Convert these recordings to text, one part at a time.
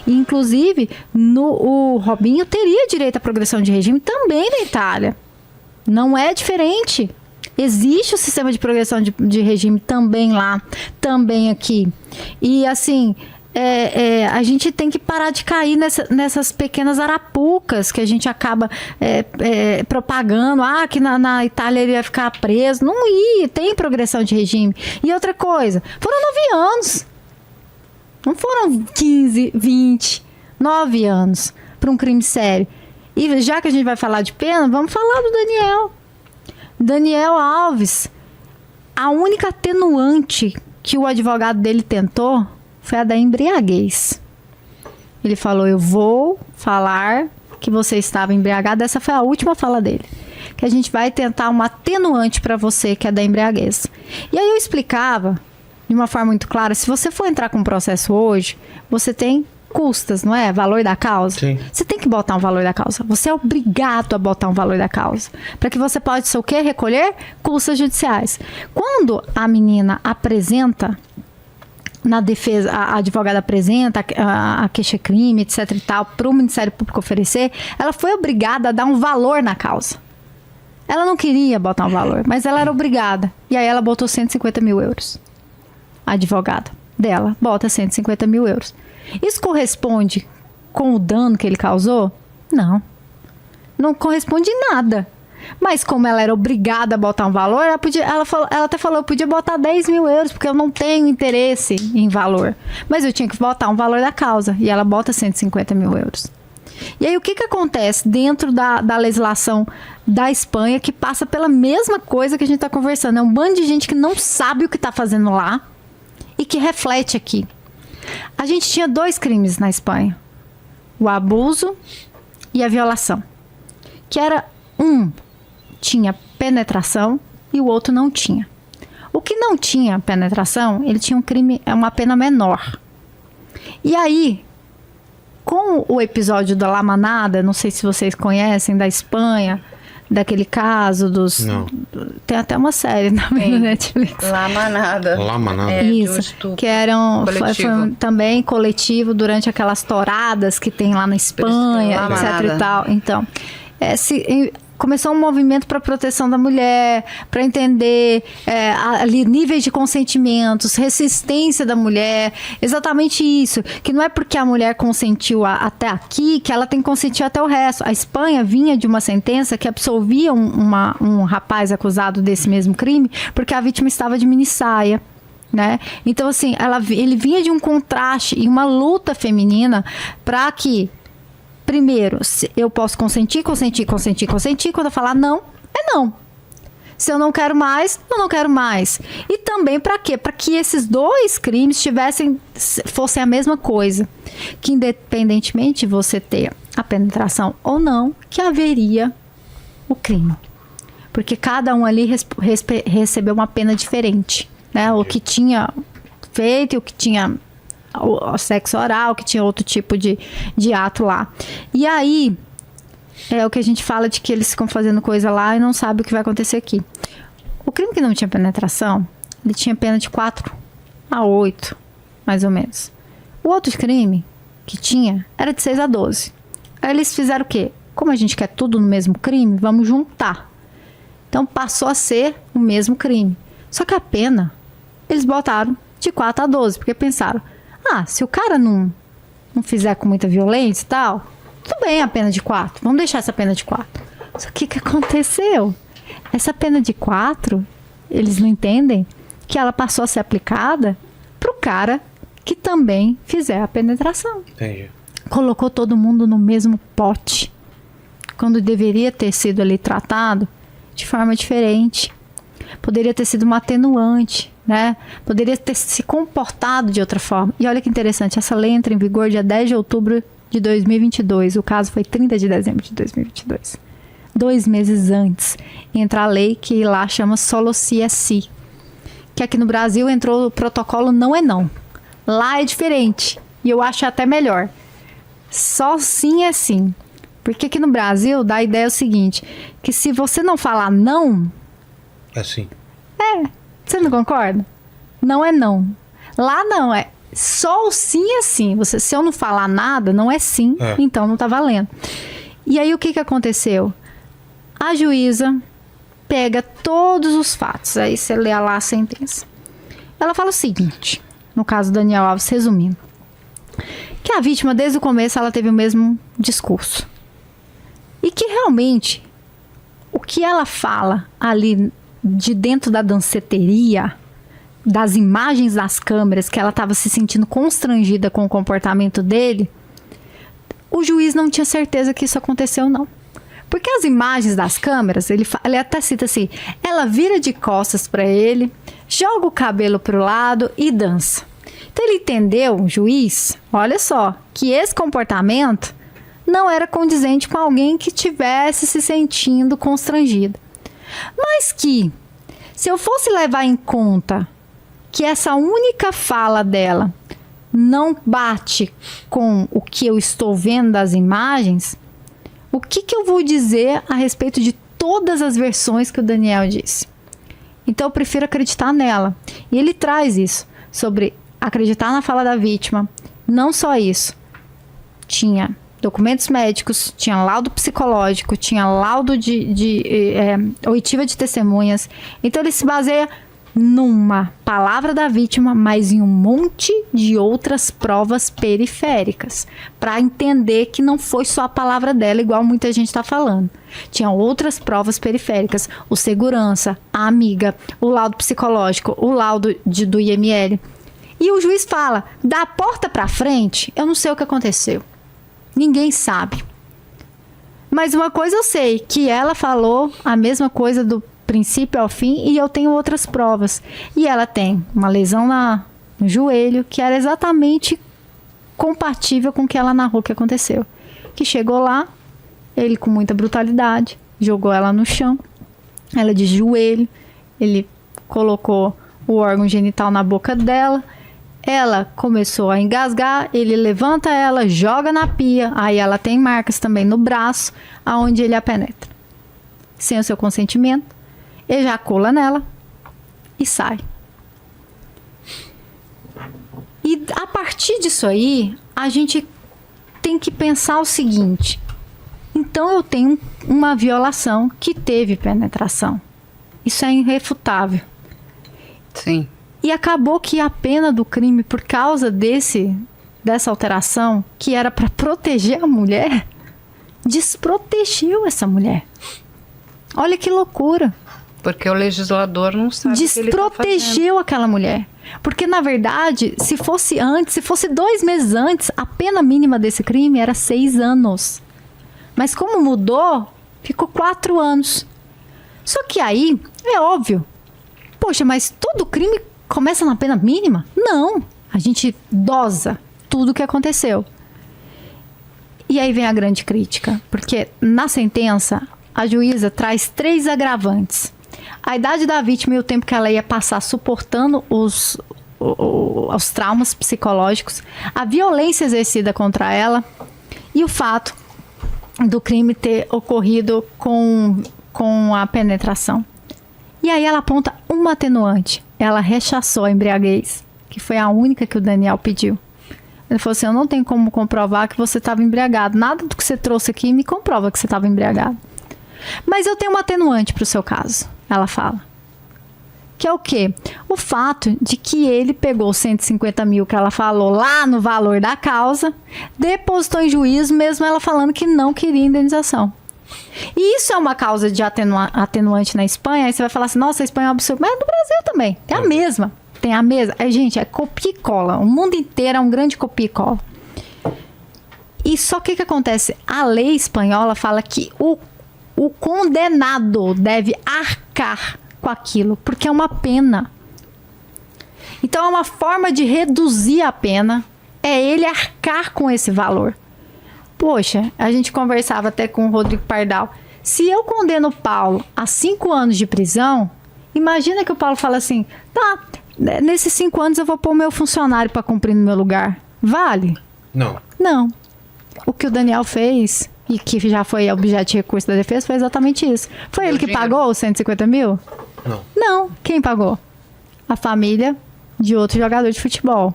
E, inclusive, o Robinho teria direito à progressão de regime também na Itália. Não é diferente. Existe o sistema de progressão de regime também lá, também aqui. E, assim, a gente tem que parar de cair nessas pequenas arapucas que a gente acaba propagando. Que na Itália ele ia ficar preso. Não ia, tem progressão de regime. E outra coisa, foram 9 anos. Não foram 15, 20, 9 anos para um crime sério. E já que a gente vai falar de pena, vamos falar do Daniel. Daniel Alves, a única atenuante que o advogado dele tentou foi a da embriaguez. Ele falou, eu vou falar que você estava embriagado. Essa foi a última fala dele. Que a gente vai tentar uma atenuante para você, que é da embriaguez. E aí eu explicava, de uma forma muito clara, se você for entrar com um processo hoje, você tem custas, não é? Valor da causa. Sim. Você tem que botar um valor da causa. Você é obrigado a botar um valor da causa. Para que você possa o quê? Recolher custas judiciais. Quando a menina apresenta na defesa, a advogada apresenta a queixa-crime, etc e tal, para o Ministério Público oferecer, ela foi obrigada a dar um valor na causa. Ela não queria botar um valor, mas ela era obrigada. E aí ela botou 150 mil euros. A advogada dela bota 150 mil euros. Isso corresponde com o dano que ele causou? Não. Não corresponde em nada. Mas como ela era obrigada a botar um valor, ela até falou, eu podia botar 10 mil euros, porque eu não tenho interesse em valor. Mas eu tinha que botar um valor da causa. E ela bota 150 mil euros. E aí o que acontece dentro da legislação da Espanha, que passa pela mesma coisa que a gente está conversando? É um bando de gente que não sabe o que está fazendo lá e que reflete aqui. A gente tinha 2 crimes na Espanha. O abuso e a violação. Que era tinha penetração e o outro não tinha. O que não tinha penetração, ele tinha uma pena menor. E aí, com o episódio da La Manada, não sei se vocês conhecem, da Espanha, daquele caso dos... Não. Tem até uma série também no Netflix. La Manada. La Manada. Isso, que foi também coletivo durante aquelas touradas que tem lá na Espanha, etc e tal. Então, começou um movimento para a proteção da mulher, para entender ali níveis de consentimentos, resistência da mulher, exatamente isso, que não é porque a mulher consentiu até aqui que ela tem que consentir até o resto. A Espanha vinha de uma sentença que absolvia um rapaz acusado desse mesmo crime porque a vítima estava de minissaia. Né? Então, assim, ele vinha de um contraste e uma luta feminina para que, primeiro, eu posso consentir. Quando eu falar não, é não. Se eu não quero mais, eu não quero mais. E também para quê? Para que esses 2 crimes fossem a mesma coisa. Que independentemente de você ter a penetração ou não, que haveria o crime. Porque cada um ali recebeu uma pena diferente. Né? O que tinha feito e o que tinha o sexo oral, que tinha outro tipo de ato lá. E aí, é o que a gente fala de que eles ficam fazendo coisa lá e não sabem o que vai acontecer aqui. O crime que não tinha penetração, ele tinha pena de 4 a 8, mais ou menos. O outro crime que tinha era de 6 a 12. Aí eles fizeram o quê? Como a gente quer tudo no mesmo crime, vamos juntar. Então passou a ser o mesmo crime. Só que a pena, eles botaram de 4 a 12, porque pensaram, se o cara não fizer com muita violência e tal, tudo bem a pena de 4, vamos deixar essa pena de 4. Só que o que aconteceu? Essa pena de 4, eles não entendem que ela passou a ser aplicada pro cara que também fizer a penetração. Entendi. Colocou todo mundo no mesmo pote, quando deveria ter sido ali tratado de forma diferente. Poderia ter sido uma atenuante, né? Poderia ter se comportado de outra forma. E olha que interessante, essa lei entra em vigor dia 10 de outubro de 2022. O caso foi 30 de dezembro de 2022. 2 meses antes entra a lei que lá chama Solo Si é Si. Que aqui no Brasil entrou o protocolo não é não. Lá é diferente. E eu acho até melhor. Só sim é sim. Porque aqui no Brasil dá a ideia o seguinte, que se você não falar não... É sim. Você não concorda? Não é não. Lá não, é só o sim é sim. Se eu não falar nada, não é sim, então não tá valendo. E aí o que aconteceu? A juíza pega todos os fatos. Aí você lê lá a sentença. Ela fala o seguinte, no caso do Daniel Alves, resumindo, que a vítima, desde o começo, ela teve o mesmo discurso. E que realmente, o que ela fala ali de dentro da danceteria, das imagens das câmeras, que ela estava se sentindo constrangida com o comportamento dele, o juiz não tinha certeza que isso aconteceu, não. Porque as imagens das câmeras, ele até cita assim, ela vira de costas para ele, joga o cabelo para o lado e dança. Então ele entendeu, o juiz, olha só, que esse comportamento não era condizente com alguém que estivesse se sentindo constrangido. Mas que, se eu fosse levar em conta que essa única fala dela não bate com o que eu estou vendo das imagens, o que eu vou dizer a respeito de todas as versões que o Daniel disse? Então eu prefiro acreditar nela. E ele traz isso, sobre acreditar na fala da vítima. Não só isso. Tinha documentos médicos, tinha laudo psicológico, tinha laudo de oitiva de testemunhas. Então ele se baseia numa palavra da vítima, mas em um monte de outras provas periféricas, para entender que não foi só a palavra dela, igual muita gente está falando. Tinha outras provas periféricas, o segurança, a amiga, o laudo psicológico, o laudo do IML. E o juiz fala, da porta para frente, eu não sei o que aconteceu. Ninguém sabe. Mas uma coisa eu sei, que ela falou a mesma coisa do princípio ao fim, e eu tenho outras provas. E ela tem uma lesão no joelho, que era exatamente compatível com o que ela narrou que aconteceu. Que chegou lá, ele com muita brutalidade, jogou ela no chão, ela de joelho, ele colocou o órgão genital na boca dela, ela começou a engasgar, ele levanta ela, joga na pia, aí ela tem marcas também no braço, aonde ele a penetra. Sem o seu consentimento, ejacula nela e sai. E a partir disso aí, a gente tem que pensar o seguinte, então eu tenho uma violação que teve penetração. Isso é irrefutável. Sim. E acabou que a pena do crime, por causa dessa alteração, que era para proteger a mulher, desprotegeu essa mulher. Olha que loucura. Porque o legislador não sabe o que ele tá fazendo. Desprotegeu aquela mulher. Porque, na verdade, se fosse 2 meses antes, a pena mínima desse crime era 6 anos. Mas como mudou, ficou 4 anos. Só que aí, é óbvio. Poxa, mas todo crime começa na pena mínima? Não. A gente dosa tudo o que aconteceu. E aí vem a grande crítica. Porque na sentença, a juíza traz 3 agravantes. A idade da vítima e o tempo que ela ia passar suportando os traumas psicológicos, a violência exercida contra ela e o fato do crime ter ocorrido com a penetração. E aí ela aponta uma atenuante. Ela rechaçou a embriaguez, que foi a única que o Daniel pediu. Ele falou assim, eu não tenho como comprovar que você estava embriagado. Nada do que você trouxe aqui me comprova que você estava embriagado. Mas eu tenho uma atenuante para o seu caso, ela fala. Que é o quê? O fato de que ele pegou 150 mil que ela falou lá no valor da causa, depositou em juízo, mesmo ela falando que não queria indenização. E isso é uma causa de atenuante na Espanha. Aí você vai falar assim, nossa, a Espanha é um absurdo. Mas no Brasil também, tem a mesma. Tem a mesma. Gente, é copia e cola. O mundo inteiro é um grande copia e cola. E só que acontece? A lei espanhola fala que o condenado deve arcar com aquilo, porque é uma pena. Então é uma forma de reduzir a pena, é ele arcar com esse valor. Poxa, a gente conversava até com o Rodrigo Pardal. Se eu condeno o Paulo a 5 anos de prisão, imagina que o Paulo fala assim, tá, nesses 5 anos eu vou pôr o meu funcionário para cumprir no meu lugar. Vale? Não. Não. O que o Daniel fez, e que já foi objeto de recurso da defesa, foi exatamente isso. Foi ele que pagou os 150 mil? Não. Não. Quem pagou? A família de outro jogador de futebol.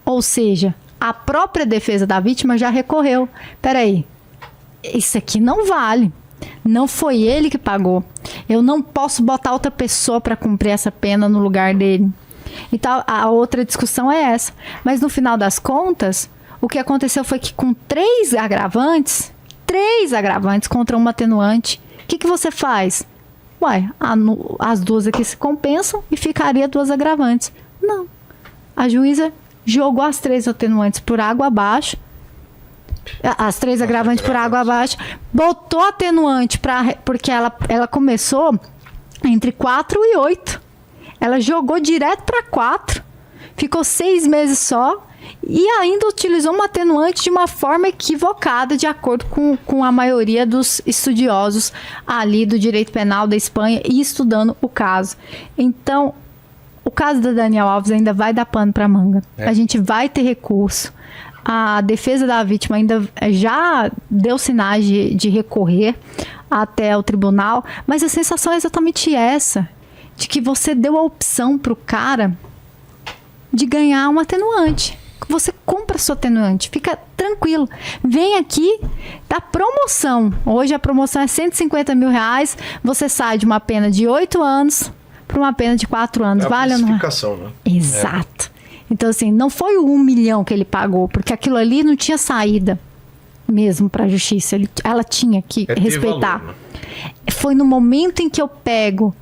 Ou seja, a própria defesa da vítima já recorreu. Peraí, isso aqui não vale. Não foi ele que pagou. Eu não posso botar outra pessoa para cumprir essa pena no lugar dele. Então, a outra discussão é essa. Mas no final das contas, o que aconteceu foi que com 3 agravantes contra uma atenuante, o que você faz? Uai, as 2 aqui se compensam e ficaria 2 agravantes. Não. A juíza jogou as 3 atenuantes por água abaixo, as 3 agravantes por água abaixo, botou atenuante porque ela começou entre 4 e 8. Ela jogou direto para 4, ficou 6 meses só e ainda utilizou uma atenuante de uma forma equivocada, de acordo com a maioria dos estudiosos ali do direito penal da Espanha e estudando o caso. Então, o caso da Daniela Alves ainda vai dar pano para manga. A gente vai ter recurso. A defesa da vítima ainda já deu sinais de recorrer até o tribunal, mas a sensação é exatamente essa, de que você deu a opção para o cara de ganhar um atenuante. Você compra sua atenuante, fica tranquilo. Vem aqui, dá promoção. Hoje a promoção é R$150 mil. Você sai de uma pena de 8 anos para uma pena de 4 anos. Vale a precificação, né? Exato. Então, assim, não foi o 1 milhão que ele pagou, porque aquilo ali não tinha saída mesmo para a justiça. Ela tinha que respeitar. Valor, né? Foi no momento em que eu pego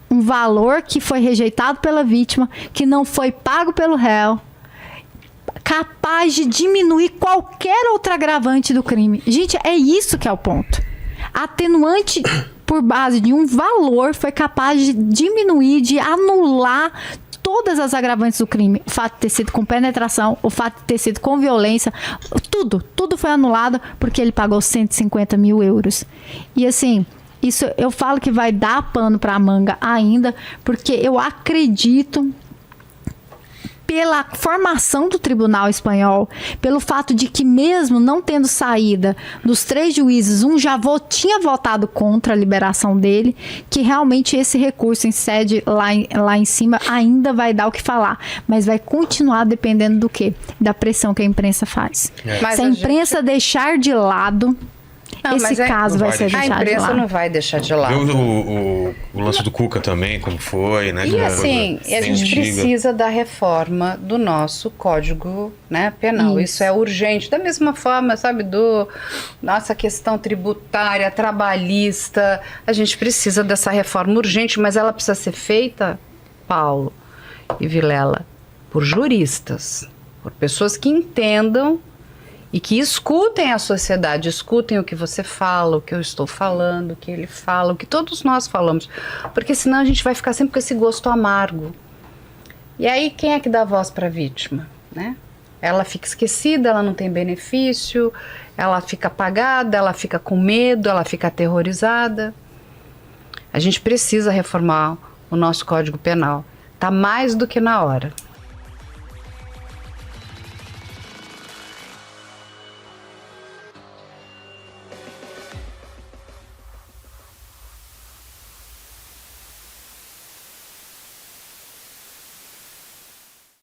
um valor que foi rejeitado pela vítima, que não foi pago pelo réu, capaz de diminuir qualquer outro agravante do crime. Gente, é isso que é o ponto. A atenuante por base de um valor foi capaz de diminuir, de anular todas as agravantes do crime. O fato de ter sido com penetração, o fato de ter sido com violência, tudo foi anulado porque ele pagou 150 mil euros. E assim, isso eu falo que vai dar pano para a manga ainda, porque eu acredito, pela formação do tribunal espanhol, pelo fato de que mesmo não tendo saída dos 3 juízes, um já tinha votado contra a liberação dele, que realmente esse recurso em sede lá em cima ainda vai dar o que falar, mas vai continuar dependendo do quê? Da pressão que a imprensa faz. Se a imprensa deixar de lado, esse caso vai ser deixado de lado. A imprensa não vai deixar de lado. O lance do Cuca também, como foi, né? E assim, a gente precisa da reforma do nosso Código, né, Penal. Isso é urgente. Da mesma forma, sabe, nossa questão tributária, trabalhista, a gente precisa dessa reforma urgente, mas ela precisa ser feita, Paulo e Vilela, por juristas, por pessoas que entendam e que escutem a sociedade, escutem o que você fala, o que eu estou falando, o que ele fala, o que todos nós falamos. Porque senão a gente vai ficar sempre com esse gosto amargo. E aí quem é que dá voz para a vítima, né? Ela fica esquecida, ela não tem benefício, ela fica apagada, ela fica com medo, ela fica aterrorizada. A gente precisa reformar o nosso Código Penal. Está mais do que na hora.